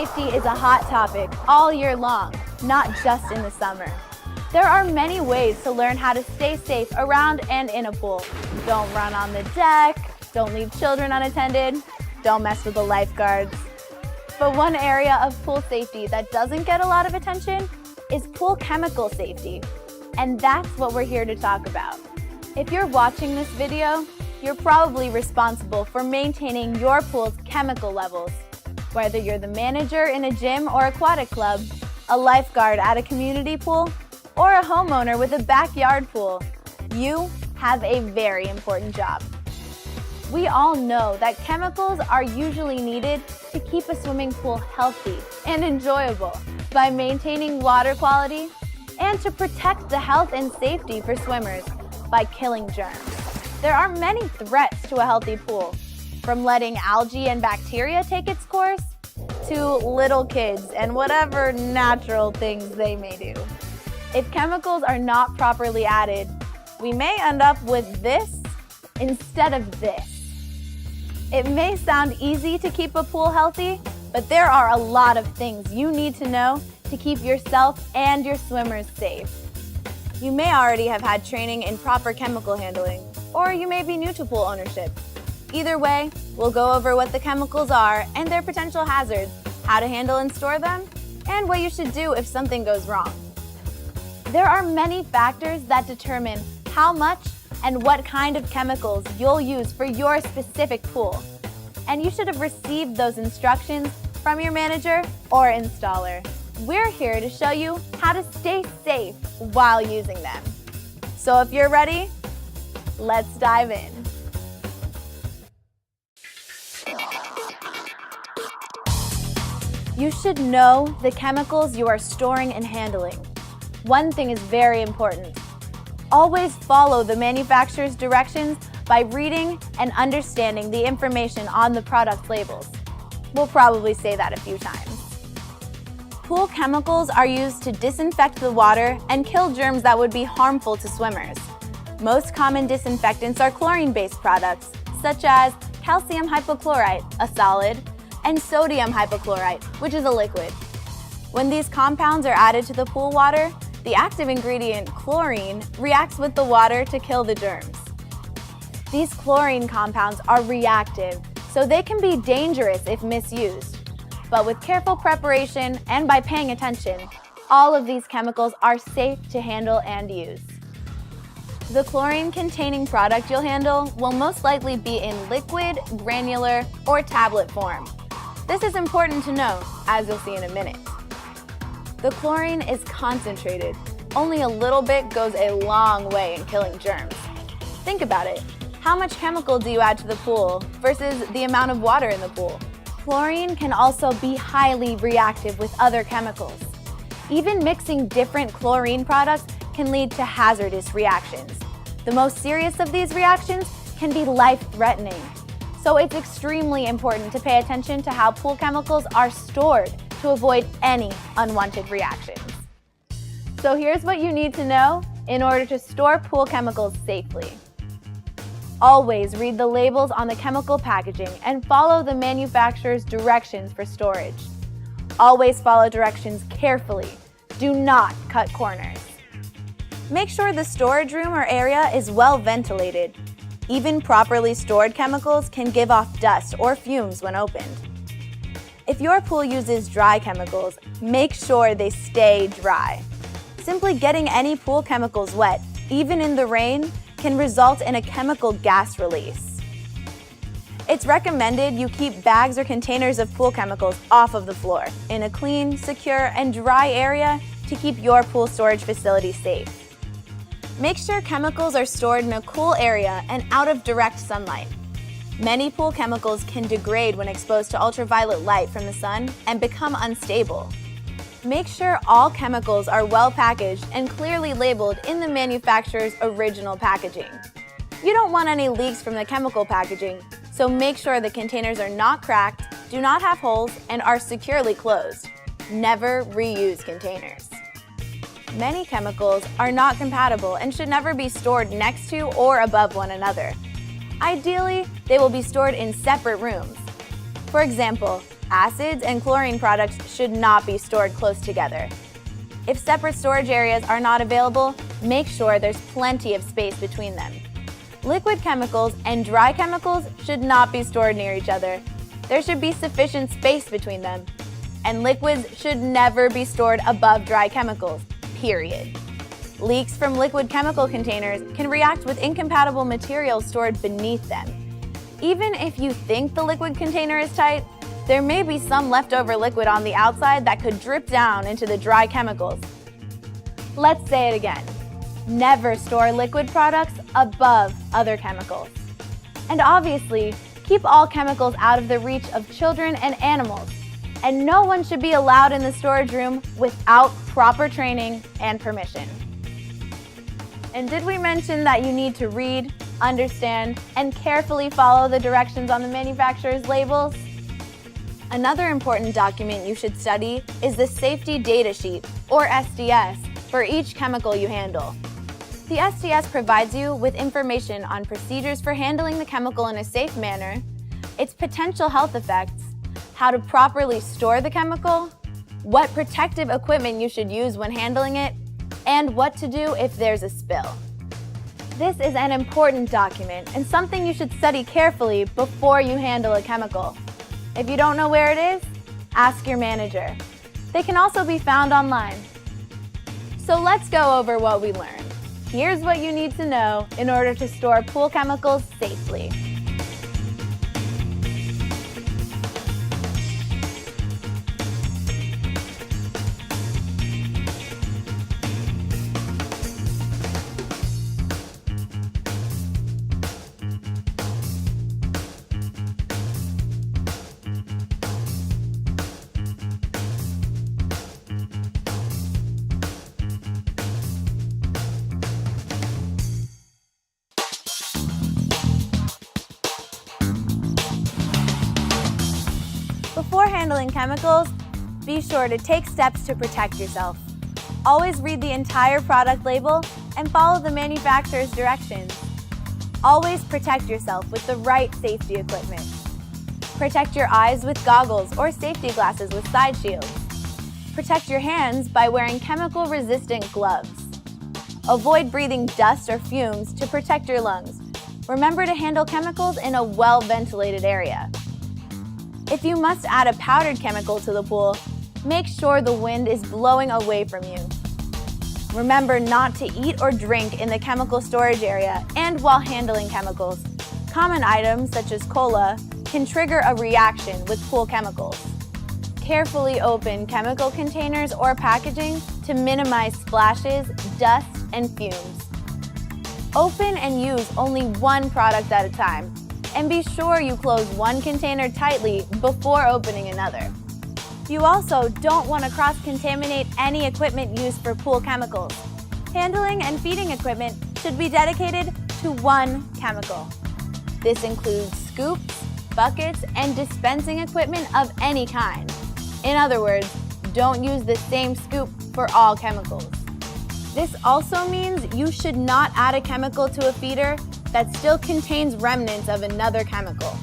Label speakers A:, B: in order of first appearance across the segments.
A: safety is a hot topic all year long, not just in the summer. There are many ways to learn how to stay safe around and in a pool. Don't run on the deck, don't leave children unattended, don't mess with the lifeguards. But one area of pool safety that doesn't get a lot of attention is pool chemical safety. And that's what we're here to talk about. If you're watching this video, you're probably responsible for maintaining your pool's chemical levels. Whether you're the manager in a gym or aquatic club, a lifeguard at a community pool, or a homeowner with a backyard pool, you have a very important job. We all know that chemicals are usually needed to keep a swimming pool healthy and enjoyable by maintaining water quality and to protect the health and safety for swimmers by killing germs. There are many threats to a healthy pool, from letting algae and bacteria take its course to little kids and whatever natural things they may do. If chemicals are not properly added, we may end up with this instead of this. It may sound easy to keep a pool healthy, but there are a lot of things you need to know to keep yourself and your swimmers safe. You may already have had training in proper chemical handling, or you may be new to pool ownership. Either way, we'll go over what the chemicals are and their potential hazards, how to handle and store them, and what you should do if something goes wrong. There are many factors that determine how much and what kind of chemicals you'll use for your specific pool. And you should have received those instructions from your manager or installer. We're here to show you how to stay safe while using them. So if you're ready, let's dive in. You should know the chemicals you are storing and handling. One thing is very important. Always follow the manufacturer's directions by reading and understanding the information on the product labels. We'll probably say that a few times. Pool chemicals are used to disinfect the water and kill germs that would be harmful to swimmers. Most common disinfectants are chlorine-based products, such as calcium hypochlorite, a solid, and sodium hypochlorite, which is a liquid. When these compounds are added to the pool water, the active ingredient chlorine reacts with the water to kill the germs. These chlorine compounds are reactive, so they can be dangerous if misused. But with careful preparation and by paying attention, all of these chemicals are safe to handle and use. The chlorine-containing product you'll handle will most likely be in liquid, granular, or tablet form. This is important to know, as you'll see in a minute. The chlorine is concentrated. Only a little bit goes a long way in killing germs. Think about it. How much chemical do you add to the pool versus the amount of water in the pool? Chlorine can also be highly reactive with other chemicals. Even mixing different chlorine products can lead to hazardous reactions. The most serious of these reactions can be life-threatening. So it's extremely important to pay attention to how pool chemicals are stored to avoid any unwanted reactions. So here's what you need to know in order to store pool chemicals safely. Always read the labels on the chemical packaging and follow the manufacturer's directions for storage. Always follow directions carefully. Do not cut corners. Make sure the storage room or area is well ventilated. Even properly stored chemicals can give off dust or fumes when opened. If your pool uses dry chemicals, make sure they stay dry. Simply getting any pool chemicals wet, even in the rain, can result in a chemical gas release. It's recommended you keep bags or containers of pool chemicals off of the floor in a clean, secure, and dry area to keep your pool storage facility safe. Make sure chemicals are stored in a cool area and out of direct sunlight. Many pool chemicals can degrade when exposed to ultraviolet light from the sun and become unstable. Make sure all chemicals are well packaged and clearly labeled in the manufacturer's original packaging. You don't want any leaks from the chemical packaging, so make sure the containers are not cracked, do not have holes, and are securely closed. Never reuse containers. Many chemicals are not compatible and should never be stored next to or above one another. Ideally, they will be stored in separate rooms. For example, Acids and chlorine products should not be stored close together. If separate storage areas are not available, make sure there's plenty of space between them. Liquid chemicals and dry chemicals should not be stored near each other. There should be sufficient space between them. And liquids should never be stored above dry chemicals, period. Leaks from liquid chemical containers can react with incompatible materials stored beneath them. Even if you think the liquid container is tight, there may be some leftover liquid on the outside that could drip down into the dry chemicals. Let's say it again. Never store liquid products above other chemicals. And obviously, keep all chemicals out of the reach of children and animals. And no one should be allowed in the storage room without proper training and permission. And did we mention that you need to read, understand, and carefully follow the directions on the manufacturer's labels? Another important document you should study is the Safety Data Sheet, or SDS, for each chemical you handle. The SDS provides you with information on procedures for handling the chemical in a safe manner, its potential health effects, how to properly store the chemical, what protective equipment you should use when handling it, and what to do if there's a spill. This is an important document and something you should study carefully before you handle a chemical. If you don't know where it is, ask your manager. They can also be found online. So let's go over what we learned. Here's what you need to know in order to store pool chemicals safely. Before handling chemicals, be sure to take steps to protect yourself. Always read the entire product label and follow the manufacturer's directions. Always protect yourself with the right safety equipment. Protect your eyes with goggles or safety glasses with side shields. Protect your hands by wearing chemical-resistant gloves. Avoid breathing dust or fumes to protect your lungs. Remember to handle chemicals in a well-ventilated area. If you must add a powdered chemical to the pool, make sure the wind is blowing away from you. Remember not to eat or drink in the chemical storage area and while handling chemicals. Common items such as cola can trigger a reaction with pool chemicals. Carefully open chemical containers or packaging to minimize splashes, dust, and fumes. Open and use only one product at a time. And be sure you close one container tightly before opening another. You also don't want to cross-contaminate any equipment used for pool chemicals. Handling and feeding equipment should be dedicated to one chemical. This includes scoops, buckets, and dispensing equipment of any kind. In other words, don't use the same scoop for all chemicals. This also means you should not add a chemical to a feeder that still contains remnants of another chemical.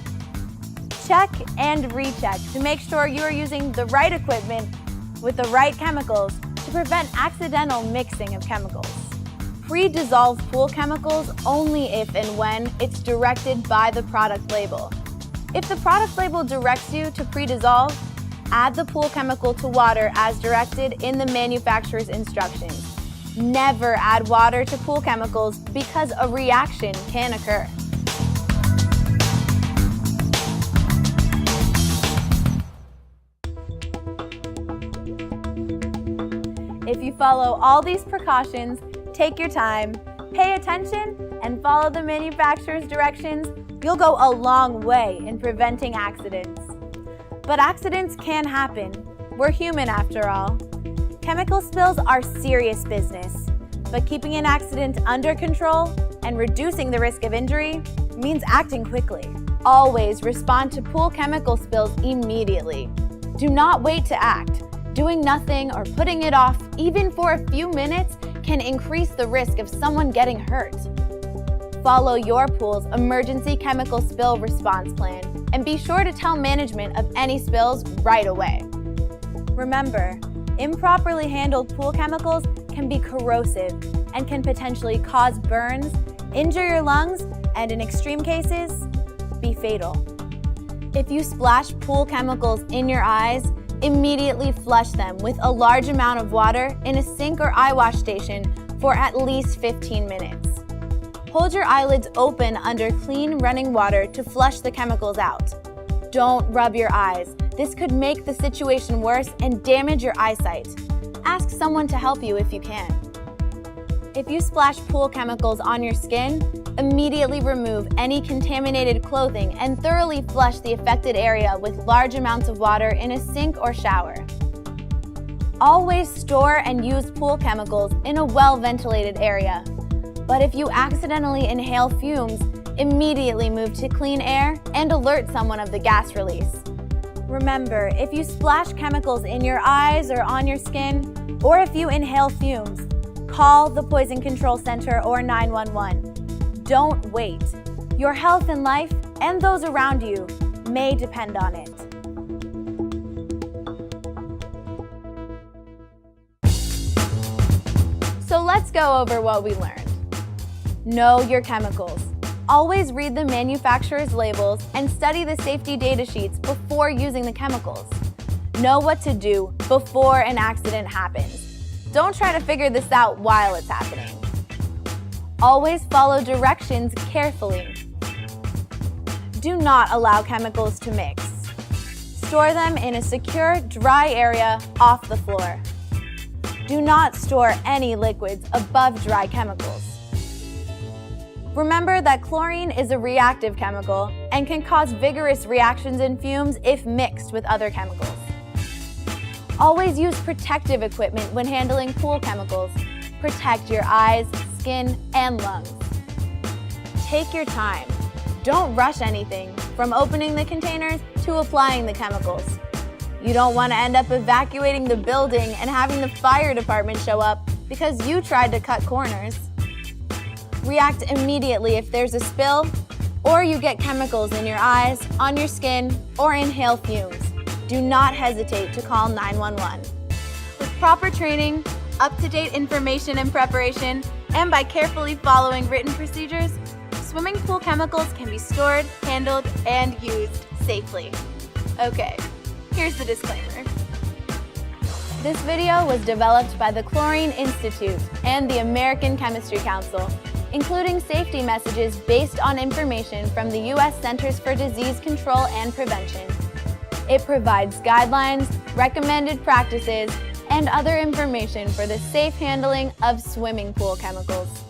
A: Check and recheck to make sure you are using the right equipment with the right chemicals to prevent accidental mixing of chemicals. Pre-dissolve pool chemicals only if and when it's directed by the product label. If the product label directs you to pre-dissolve, add the pool chemical to water as directed in the manufacturer's instructions. Never add water to pool chemicals because a reaction can occur. If you follow all these precautions, take your time, pay attention, and follow the manufacturer's directions, you'll go a long way in preventing accidents. But accidents can happen. We're human after all. Chemical spills are serious business, but keeping an accident under control and reducing the risk of injury means acting quickly. Always respond to pool chemical spills immediately. Do not wait to act. Doing nothing or putting it off, even for a few minutes, can increase the risk of someone getting hurt. Follow your pool's emergency chemical spill response plan and be sure to tell management of any spills right away. Remember, improperly handled pool chemicals can be corrosive and can potentially cause burns, injure your lungs, and in extreme cases, be fatal. If you splash pool chemicals in your eyes, immediately flush them with a large amount of water in a sink or eye wash station for at least 15 minutes. Hold your eyelids open under clean running water to flush the chemicals out. Don't rub your eyes. This could make the situation worse and damage your eyesight. Ask someone to help you if you can. If you splash pool chemicals on your skin, immediately remove any contaminated clothing and thoroughly flush the affected area with large amounts of water in a sink or shower. Always store and use pool chemicals in a well-ventilated area. But if you accidentally inhale fumes, immediately move to clean air and alert someone of the gas release. Remember, if you splash chemicals in your eyes or on your skin, or if you inhale fumes, call the Poison Control Center or 911. Don't wait. Your health and life, and those around you, may depend on it. So let's go over what we learned. Know your chemicals. Always read the manufacturer's labels and study the safety data sheets before using the chemicals. Know what to do before an accident happens. Don't try to figure this out while it's happening. Always follow directions carefully. Do not allow chemicals to mix. Store them in a secure, dry area off the floor. Do not store any liquids above dry chemicals. Remember that chlorine is a reactive chemical and can cause vigorous reactions in fumes if mixed with other chemicals. Always use protective equipment when handling pool chemicals. Protect your eyes, skin, and lungs. Take your time. Don't rush anything, from opening the containers to applying the chemicals. You don't want to end up evacuating the building and having the fire department show up because you tried to cut corners. React immediately if there's a spill, or you get chemicals in your eyes, on your skin, or inhale fumes. Do not hesitate to call 911. With proper training, up-to-date information and preparation, and by carefully following written procedures, swimming pool chemicals can be stored, handled, and used safely. Okay, here's the disclaimer. This video was developed by the Chlorine Institute and the American Chemistry Council, including safety messages based on information from the U.S. Centers for Disease Control and Prevention. It provides guidelines, recommended practices, and other information for the safe handling of swimming pool chemicals.